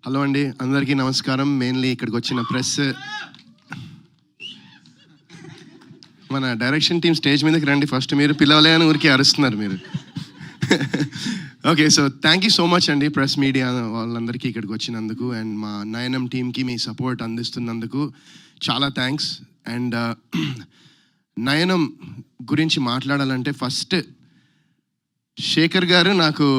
Hello అండి, అందరికీ నమస్కారం. మెయిన్లీ ఇక్కడికి వచ్చిన ప్రెస్, మన డైరెక్షన్ టీం స్టేజ్ మీదకి రండి. ఫస్ట్ మీరు పిలవలే అని ఊరికి అరుస్తున్నారు మీరు. Okay, so thank you so much అండి ప్రెస్ మీడియా వాళ్ళందరికీ ఇక్కడికి వచ్చినందుకు, అండ్ మా నయనం టీంకి మీ సపోర్ట్ అందిస్తున్నందుకు చాలా థ్యాంక్స్. అండ్ నయనం గురించి మాట్లాడాలంటే ఫస్ట్ శేఖర్ గారు నాకు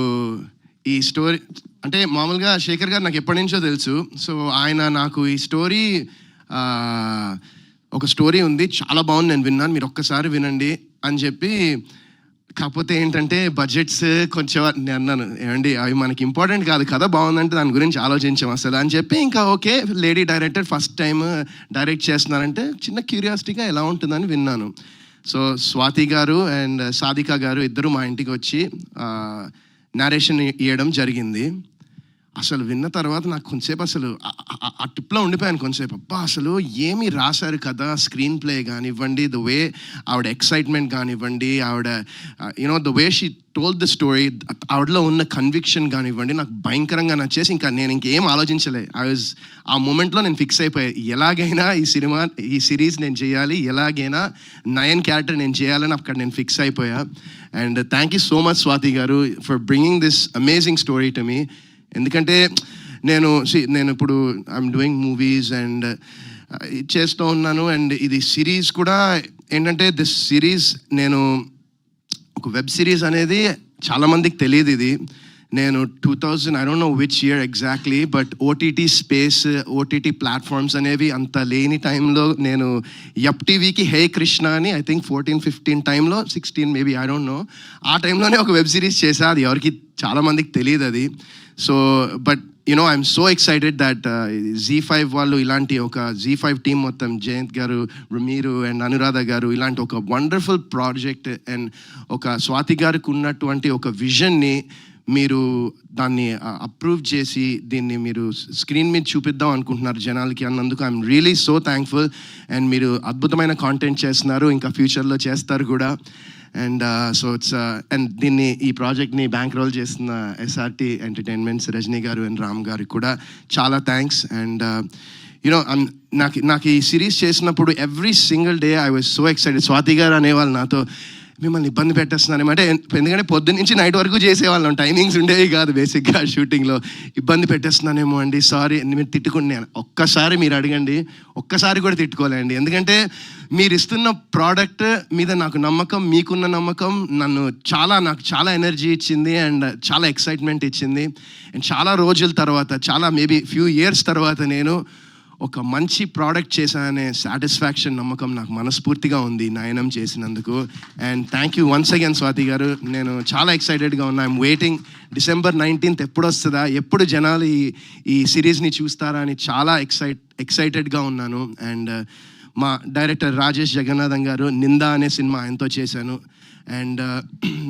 ఈ స్టోరీ అంటే మామూలుగా శేఖర్ గారు నాకు ఎప్పటి నుంచో తెలుసు. సో ఆయన నాకు ఈ స్టోరీ ఒక స్టోరీ ఉంది, చాలా బాగుంది, నేను విన్నాను, మీరు ఒక్కసారి వినండి అని చెప్పి. కాకపోతే ఏంటంటే బడ్జెట్స్ కొంచెం నేను అన్నాను, ఏమండి అవి మనకి ఇంపార్టెంట్ కాదు, కథ బాగుందంటే దాని గురించి ఆలోచించాం అసలు అని చెప్పి. ఇంకా okay, lady director first time direct చేస్తున్నారంటే చిన్న క్యూరియాసిటీగా ఎలా ఉంటుందని విన్నాను. సో స్వాతి గారు అండ్ సాధిక గారు ఇద్దరు మా ఇంటికి వచ్చి నేరేషన్ ఇవ్వడం జరిగింది. అసలు విన్న తర్వాత నాకు కొంచెంసేపు అసలు ఆ టిప్లో ఉండిపోయాను కొంచెంసేపు. అబ్బా అసలు ఏమి రాశారు కదా, స్క్రీన్ ప్లే కానివ్వండి, ద వే ఆవిడ ఎక్సైట్మెంట్ కానివ్వండి, ఆవిడ you know the way she told the story, ఆవిడలో ఉన్న కన్విక్షన్ కానివ్వండి, నాకు భయంకరంగా నచ్చేసి ఇంకా నేను ఇంకేం ఆలోచించలే. ఆ మూమెంట్లో నేను ఫిక్స్ అయిపోయాయి, ఎలాగైనా ఈ సిరీస్ నేను చేయాలి, ఎలాగైనా నయన్ క్యారెక్టర్ నేను చేయాలని అక్కడ నేను ఫిక్స్ అయిపోయా. And thank you so much Swathi garu for bringing this amazing story to me. ఎందుకంటే నేను ఇప్పుడు ఐఎమ్ డూయింగ్ మూవీస్ అండ్ చేస్తూ ఉన్నాను. అండ్ ఇది సిరీస్ కూడా ఏంటంటే దిస్ సిరీస్ నేను ఒక వెబ్ సిరీస్ అనేది చాలామందికి తెలియదు. ఇది నేను 2000 I don't know which year exactly, but OTT space, OTT platforms అనేవి అంత లేని టైంలో నేను యప్ టీవీకి హే కృష్ణ అని ఐ థింక్ 14-15 టైంలో, 16 మేబీ, ఐ డోంట్ నో, ఆ టైంలోనే ఒక వెబ్ సిరీస్ చేశా. అది ఎవరికి చాలామందికి తెలియదు అది. So but you know I'm so excited that Z5 వాళ్ళు ఇలాంటి ఒక Z5 టీం మొత్తం, జయంత్ గారు, మీరు అండ్ అనురాధ గారు, ఇలాంటి ఒక వండర్ఫుల్ ప్రాజెక్ట్ అండ్ ఒక స్వాతి గారికి ఉన్నటువంటి ఒక విజన్ని మీరు దాన్ని అప్రూవ్ చేసి దీన్ని మీరు స్క్రీన్ మీద చూపిద్దాం అనుకుంటున్నారు జనాలకి అన్నందుకు I'm really so thankful. And మీరు అద్భుతమైన కాంటెంట్ చేస్తున్నారు, ఇంకా ఫ్యూచర్లో చేస్తారు కూడా. అండ్ సో ఇట్స్ అండ్ ఈ ప్రాజెక్ట్ని బ్యాంక్ రోల్ చేస్తున్న SRT ఎంటర్టైన్మెంట్స్ రజనీ గారు అండ్ రామ్ గారికి కూడా చాలా థ్యాంక్స్. అండ్ యూనో నాకు ఈ సిరీస్ చేసినప్పుడు every single day I was so excited. Swathi గారు అనేవాళ్ళు నాతో, మిమ్మల్ని ఇబ్బంది పెట్టేస్తున్నాను అంటే, ఎందుకంటే పొద్దున్న నుంచి నైట్ వరకు చేసేవాళ్ళం, టైమింగ్స్ ఉండేవి కాదు బేసిక్గా షూటింగ్లో. ఇబ్బంది పెట్టేస్తున్నానేమో అండి, సారీ, మీరు తిట్టుకున్నాను. ఒక్కసారి మీరు అడగండి, ఒక్కసారి కూడా తిట్టుకోలేండి. ఎందుకంటే మీరు ఇస్తున్న ప్రోడక్ట్ మీద నాకు నమ్మకం, మీకున్న నమ్మకం నాకు చాలా ఎనర్జీ ఇచ్చింది అండ్ చాలా ఎక్సైట్మెంట్ ఇచ్చింది. అండ్ చాలా రోజుల తర్వాత, చాలా మేబీ ఫ్యూ ఇయర్స్ తర్వాత నేను ఒక మంచి ప్రోడక్ట్ చేశాననే సాటిస్ఫాక్షన్, నమ్మకం నాకు మనస్ఫూర్తిగా ఉంది నయనం చేసినందుకు. And thank you once again Swathi గారు. నేను చాలా ఎక్సైటెడ్గా ఉన్నా. ఐఎమ్ వెయిటింగ్ December 19th ఎప్పుడు వస్తుందా, ఎప్పుడు జనాలు ఈ సిరీస్ని చూస్తారా అని చాలా ఎక్సైటెడ్గా ఉన్నాను. అండ్ మా డైరెక్టర్ రాజేష్ జగన్నాథం గారు, నిందా అనే సినిమా ఆయనతో చేశాను. అండ్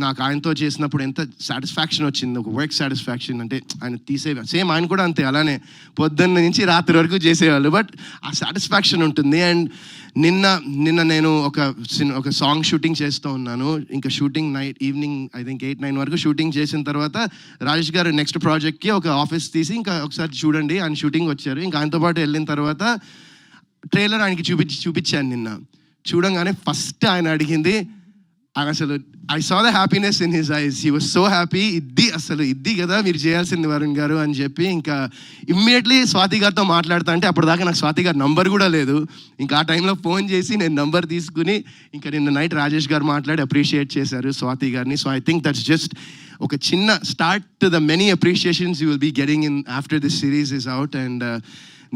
నాకు ఆయనతో చేసినప్పుడు ఎంత సాటిస్ఫాక్షన్ వచ్చింది, ఒక వర్క్ సాటిస్ఫాక్షన్. అంటే ఆయన సేమ్ ఆయన కూడా అంతే, అలానే పొద్దున్న నుంచి రాత్రి వరకు చేసేవాళ్ళు, బట్ ఆ సాటిస్ఫాక్షన్ ఉంటుంది. అండ్ నిన్న నేను ఒక సాంగ్ షూటింగ్ చేస్తూ ఉన్నాను. ఇంకా షూటింగ్ ఈవినింగ్ ఐ థింక్ 8-9 వరకు షూటింగ్ చేసిన తర్వాత రాజేష్ గారు నెక్స్ట్ ప్రాజెక్ట్కి ఒక ఆఫీస్ తీసి ఇంకా ఒకసారి చూడండి ఆయన షూటింగ్ వచ్చారు. ఇంకా ఆయనతో పాటు వెళ్ళిన తర్వాత ట్రైలర్ ఆయనకి చూపించాను నిన్న. చూడంగానే ఫస్ట్ ఆయన అడిగింది, అసలు I saw the happiness in his eyes, he was so happy. ఇది కదా మీరు చేయాల్సింది వరుణ్ గారు అని చెప్పి ఇంకా ఇమ్మీడియట్లీ స్వాతి గారితో మాట్లాడుతా అంటే, అప్పటిదాకా నాకు స్వాతి గారి నంబర్ కూడా లేదు. ఇంకా ఆ టైంలో ఫోన్ చేసి నేను నంబర్ తీసుకుని ఇంకా నిన్న నైట్ రాజేష్ గారు మాట్లాడి అప్రిషియేట్ చేశారు స్వాతి గారిని. So I think that's just ఒక చిన్న start to the many appreciations you will be getting in after this series is out. And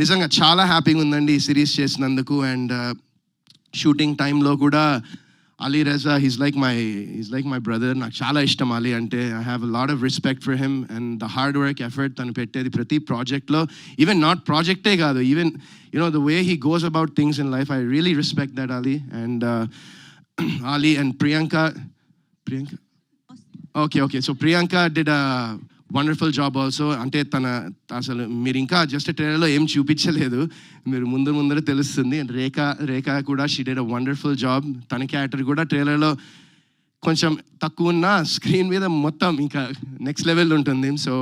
నిజంగా చాలా హ్యాపీగా ఉందండి ఈ సిరీస్ చేసినందుకు. అండ్ షూటింగ్ టైంలో కూడా Ali Reza, he's like my brother. నాకు చాలా ఇష్టం అలీ అంటే. I have a lot of respect for him and the hard work, effort తను పెట్టేది ప్రతి ప్రాజెక్ట్లో. ఈవెన్ నాట్ ప్రాజెక్టే కాదు, even the way he goes about things in life, I really respect that Ali. And Ali and Priyanka. Okay, so Priyanka did a wonderful job also. అంటే అసలు మీరు ఇంకా just ట్రైలర్లో ఏం చూపించలేదు, మీరు ముందర తెలుస్తుంది. అండ్ రేఖ కూడా she did a wonderful job. తన క్యారెక్టర్ కూడా ట్రైలర్లో కొంచెం తక్కువ ఉన్న స్క్రీన్ మీద మొత్తం ఇంకా నెక్స్ట్ లెవెల్ ఉంటుంది. సో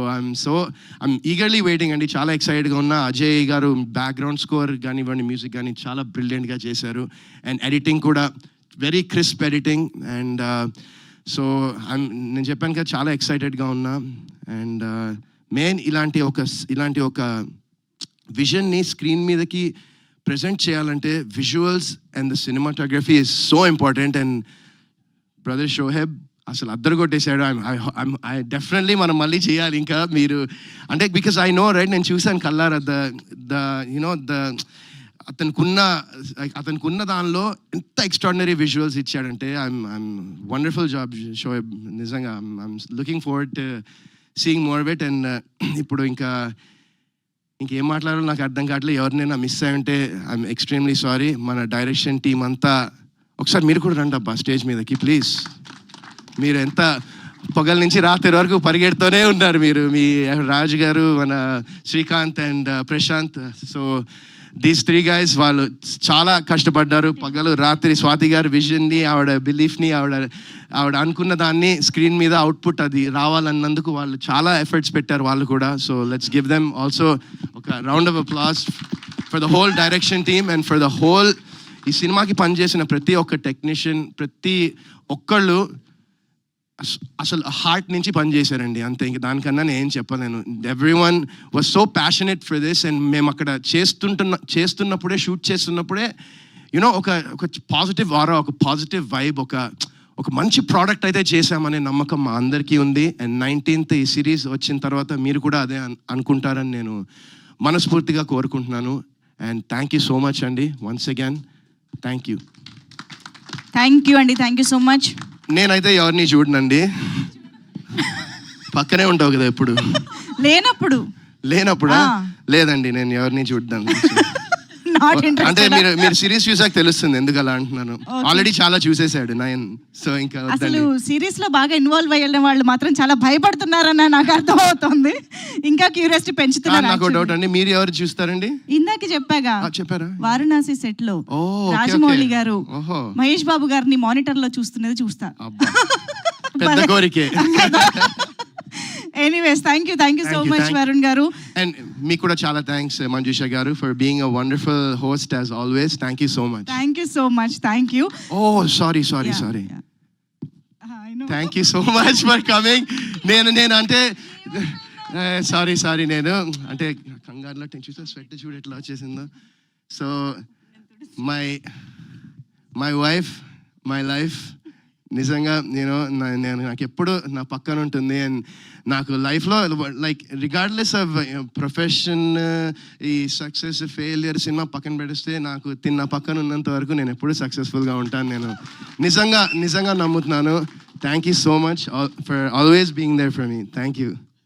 ఐఎమ్ ఈగర్లీ వెయిటింగ్ అండి. చాలా ఎక్సైటెడ్గా ఉన్నా. అజయ్ గారు బ్యాక్గ్రౌండ్ స్కోర్ కానివ్వండి, మ్యూజిక్ కానీ చాలా బ్రిలియంట్గా చేశారు. అండ్ ఎడిటింగ్ కూడా very crisp editing. And so నేను చెప్పాను కదా, చాలా ఎక్సైటెడ్గా ఉన్నా. అండ్ మెయిన్ ఇలాంటి ఒక విజన్ని స్క్రీన్ మీదకి ప్రజెంట్ చేయాలంటే visuals and the cinematography is so important. And brother Shoaib అసలు అద్దరు కొట్టేశాడు. ఐ డెఫినెట్లీ మనం మళ్ళీ చేయాలి ఇంకా. మీరు అంటే బికాస్ ఐ నో రైట్, నేను చూశాను కల్లారా అతనుకున్న దానిలో ఎంత ఎక్స్ట్రాడినరీ విజువల్స్ ఇచ్చాడంటే ఐఎమ్ వండర్ఫుల్ జాబ్ షోహెబ్. నిజంగా I'm looking forward to seeing more of it. And ఇప్పుడు ఇంకేం మాట్లాడాలో నాకు అర్థం కావట్లేదు. ఎవరినైనా మిస్ అయి ఉంటే ఐఎమ్ ఎక్స్ట్రీమ్లీ సారీ. మన డైరెక్షన్ టీం అంతా ఒకసారి మీరు కూడా రండి అబ్బా స్టేజ్ మీదకి ప్లీజ్. మీరు ఎంత పొగల నుంచి రాత్రి వరకు పరిగెడుతూనే ఉన్నారు మీరు, మీ రాజు గారు, మన Srikanth and Prashanth. So these 3 guys వాళ్ళు చాలా కష్టపడ్డారు పగలు రాత్రి. స్వాతి గారి విజన్ని, ఆవిడ బిలీఫ్ని, ఆవిడ అనుకున్న దాన్ని స్క్రీన్ మీద అవుట్పుట్ అది రావాలన్నందుకు వాళ్ళు చాలా ఎఫర్ట్స్ పెట్టారు వాళ్ళు కూడా. So let's give them also ఒక round of applause for the whole direction team and for the whole. ఈ సినిమాకి పనిచేసిన ప్రతి ఒక్క టెక్నీషియన్, ప్రతి ఒక్కళ్ళు అసలు హార్ట్ నుంచి పనిచేశారండి అంతే. ఇంక దానికన్నా నేను ఏం చెప్పలేను. Everyone was so passionate for this. And మేము అక్కడ చేస్తున్నప్పుడే, షూట్ చేస్తున్నప్పుడే యూనో ఒక పాజిటివ్ ఆరా, ఒక పాజిటివ్ వైబ్, ఒక మంచి ప్రోడక్ట్ అయితే చేశామనే నమ్మకం మా అందరికీ ఉంది. అండ్ 19th ఈ సిరీస్ వచ్చిన తర్వాత మీరు కూడా అదే అనుకుంటారని నేను మనస్ఫూర్తిగా కోరుకుంటున్నాను. And thank you so much అండి, once again thank you. Thank you అండి, థ్యాంక్ యూ సో మచ్. నేనైతే ఎవరిని చూడనండి, పక్కనే ఉంటావు కదా ఎప్పుడు. లేనప్పుడా? లేదండి, నేను ఎవరిని చూడను. అంటే మీరు సిరీస్ చూసాక తెలుస్తుంది ఎందుకు అలా అంటున్నాను. ఆల్రెడీ చాలా చూసేసాడు నయన్. సో ఇంకా అసలు సిరీస్ లో బాగా ఇన్వాల్వ్ అయ్యే వాళ్ళు మాత్రం చాలా భయపడుతున్నారన్న నాకు అర్థం అవుతుంది. ఇంకా క్యూరియాసిటీ పెంచుతున్నారు. నాకు డౌట్ అండి, మీరు ఎవరు చూస్తారండి? ఇందాక చెప్పారా వారణాసి సెట్ లో ఓ రాజమౌళి గారు మహేష్ బాబు గారిని మానిటర్ లో చూస్తా. పెద్ద కోరికే. Anyways, thank you so much, Varun garu. And మీకు కూడా చాలా థ్యాంక్స్ మంజుష గారు for being a wonderful host as always. Thank you so much. Thank you. Oh, sorry. Yeah. I know. Thank you so much for coming. నేను అంటే sorry నేను అంటే కంగారులో చూసా స్వెట్ చూడు ఎట్లా వచ్చేసిందో. So my wife, my life నిజంగా నేను నాకు ఎప్పుడు నా పక్కన ఉంటుంది. అండ్ నాకు లైఫ్లో లైక్ రిగార్డ్లెస్ ఆఫ్ ప్రొఫెషన్, ఈ సక్సెస్ ఫెయిలియర్ సినిమా పక్కన పెడిస్తే నాకు నా పక్కన ఉన్నంత వరకు నేను ఎప్పుడు సక్సెస్ఫుల్గా ఉంటాను. నేను నిజంగా నమ్ముతున్నాను. Thank you so much for always being there for me. Thank you.